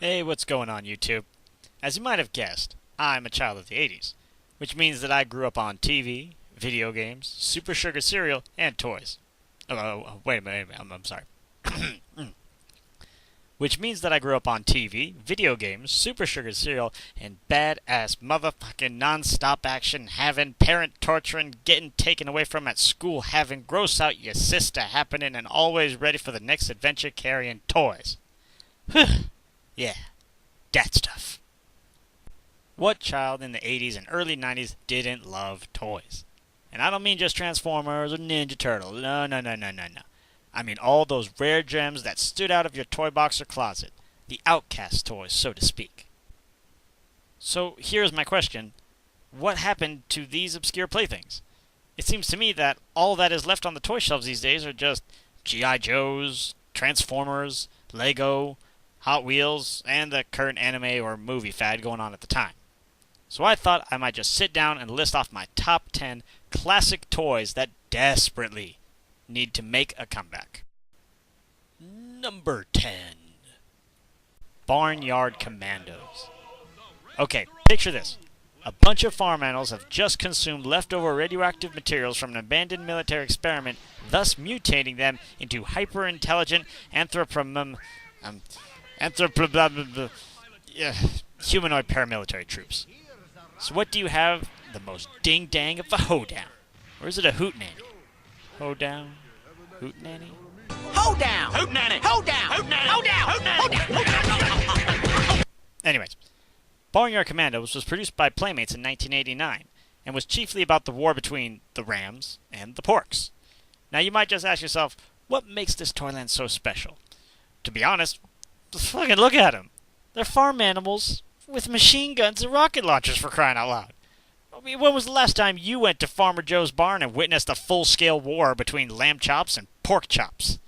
Hey, what's going on, YouTube? As you might have guessed, I'm a child of the 80s, which means that I grew up on TV, video games, Super Sugar cereal, and toys. Wait a minute, I'm sorry. Which means that I grew up on TV, video games, Super Sugar cereal, and badass motherfucking non-stop action having, parent torturing, getting taken away from at school having, gross out your sister happening, and always ready for the next adventure carrying toys. Yeah, that stuff. What child in the 80s and early 90s didn't love toys? And I don't mean just Transformers or Ninja Turtles. No. I mean all those rare gems that stood out of your toy box or closet. The outcast toys, so to speak. So here's my question. What happened to these obscure playthings? It seems to me that all that is left on the toy shelves these days are just G.I. Joes, Transformers, Lego, Hot Wheels, and the current anime or movie fad going on at the time. So I thought I might just sit down and list off my top 10 classic toys that desperately need to make a comeback. Number 10. Barnyard Commandos. Okay, picture this. A bunch of farm animals have just consumed leftover radioactive materials from an abandoned military experiment, thus mutating them into hyper-intelligent humanoid paramilitary troops. So what do you have? The most ding-dang of a hoedown. Or is it a hootenanny? Hoedown? Hootenanny? Hoedown! Hootenanny! Hoedown! Hootenanny! Hoedown! Anyways, Barnyard Commandos was produced by Playmates in 1989 and was chiefly about the war between the Rams and the Porks. Now you might just ask yourself, what makes this toyland so special? To be honest, just fucking look at them. They're farm animals with machine guns and rocket launchers, for crying out loud. I mean, when was the last time you went to Farmer Joe's barn and witnessed a full-scale war between lamb chops and pork chops?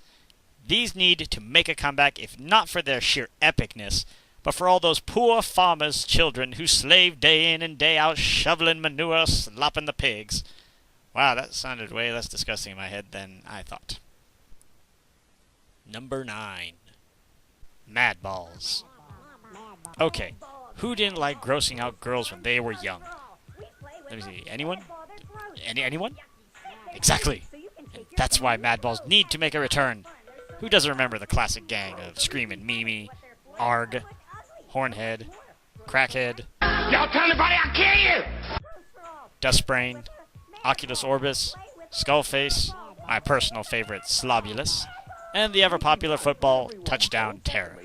These need to make a comeback, if not for their sheer epicness, but for all those poor farmers' children who slave day in and day out shoveling manure, slopping the pigs. Wow, that sounded way less disgusting in my head than I thought. Number 9. Mad Balls. Okay, who didn't like grossing out girls when they were young? Let me see, anyone? Anyone? Exactly! And that's why Mad Balls need to make a return. Who doesn't remember the classic gang of Screamin' Mimi, Arg, Hornhead, Crackhead, Don't tell anybody I'll kill you! Dustbrain, Oculus Orbis, Skullface, my personal favorite Slobulus, and the ever-popular football Touchdown Terror.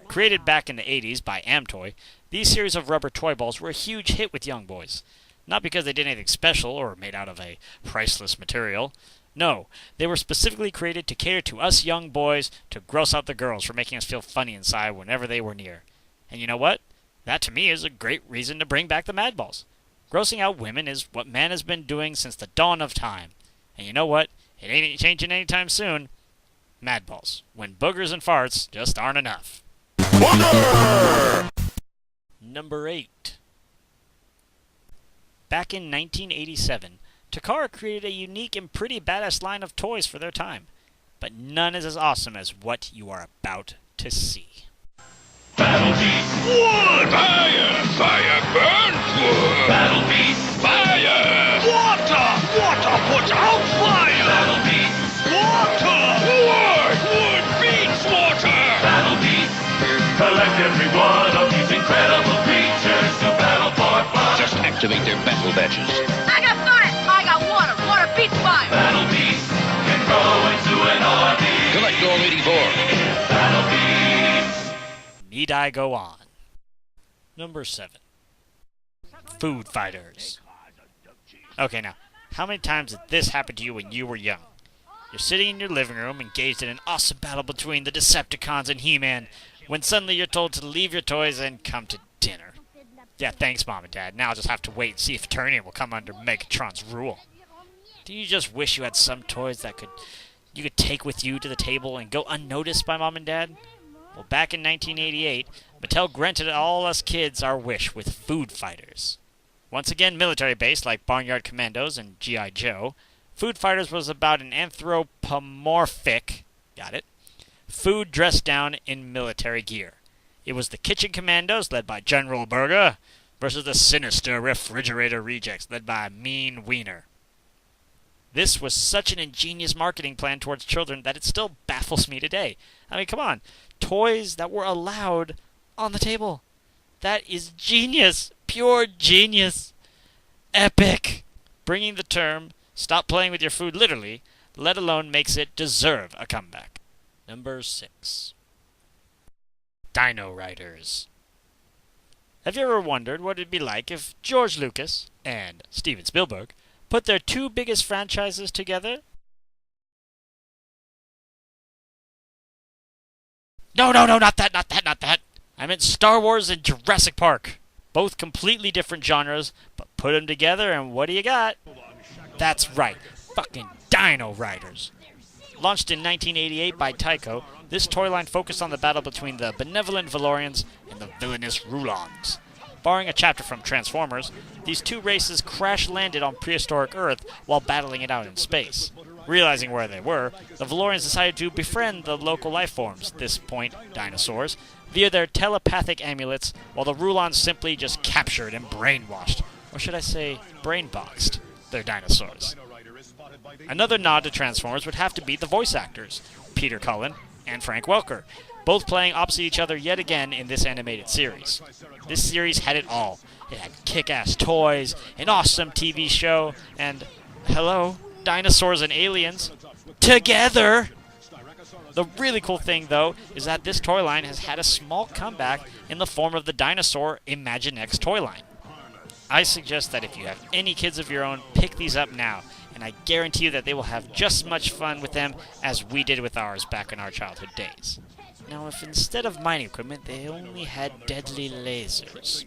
Created back in the 80s by Amtoy, these series of rubber toy balls were a huge hit with young boys. Not because they did anything special or made out of a priceless material. No, they were specifically created to cater to us young boys to gross out the girls for making us feel funny inside whenever they were near. And you know what? That to me is a great reason to bring back the Mad Balls. Grossing out women is what man has been doing since the dawn of time. And you know what? It ain't changing anytime soon. Mad Balls, when boogers and farts just aren't enough. Wonder! Number 8. Back in 1987, Takara created a unique and pretty badass line of toys for their time, but none is as awesome as what you are about to see. Battle Beast Wood! Fire! Fire burns wood! Battle Beast Fire! Water! Water puts out fire! Battle Beast Water! Wood! Wood beats water! Battle Beast collect every one of these incredible creatures to battle for fun. Just activate their battle badges. I got fire! I got water! Water beats fire! Battle Beast can grow into an army. Collect all 84. Battle Beast. Need I go on? Number 7. Food Fighters. Okay, now, how many times did this happen to you when you were young? You're sitting in your living room, engaged in an awesome battle between the Decepticons and He-Man, when suddenly you're told to leave your toys and come to dinner. Yeah, thanks, Mom and Dad. Now I'll just have to wait and see if Eternia will come under Megatron's rule. Do you just wish you had some toys that you could take with you to the table and go unnoticed by Mom and Dad? Well, back in 1988, Mattel granted all us kids our wish with Food Fighters. Once again military-based like Barnyard Commandos and G.I. Joe, Food Fighters was about an anthropomorphic, got it, food dressed down in military gear. It was the Kitchen Commandos, led by General Burger, versus the sinister Refrigerator Rejects, led by Mean Wiener. This was such an ingenious marketing plan towards children that it still baffles me today. I mean, come on. Toys that were allowed on the table. That is genius. Pure genius. Epic. Bringing the term, stop playing with your food literally, let alone makes it deserve a comeback. Number 6. Dino Riders. Have you ever wondered what it'd be like if George Lucas and Steven Spielberg put their two biggest franchises together? No, not that. I meant Star Wars and Jurassic Park. Both completely different genres, but put them together and what do you got? That's right, fucking Dino Riders. Launched in 1988 by Tyco, this toy line focused on the battle between the benevolent Valorians and the villainous Rulons. Barring a chapter from Transformers, these two races crash-landed on prehistoric Earth while battling it out in space. Realizing where they were, the Valorians decided to befriend the local life forms, this point dinosaurs, via their telepathic amulets, while the Rulons simply just captured and brainwashed, or should I say brainboxed, their dinosaurs. Another nod to Transformers would have to be the voice actors, Peter Cullen and Frank Welker, both playing opposite each other yet again in this animated series. This series had it all. It had kick-ass toys, an awesome TV show, and, hello, dinosaurs and aliens together! The really cool thing, though, is that this toy line has had a small comeback in the form of the dinosaur Imaginext toy line. I suggest that if you have any kids of your own, pick these up now, and I guarantee you that they will have just as much fun with them as we did with ours back in our childhood days. Now, if instead of mining equipment, they only had deadly lasers,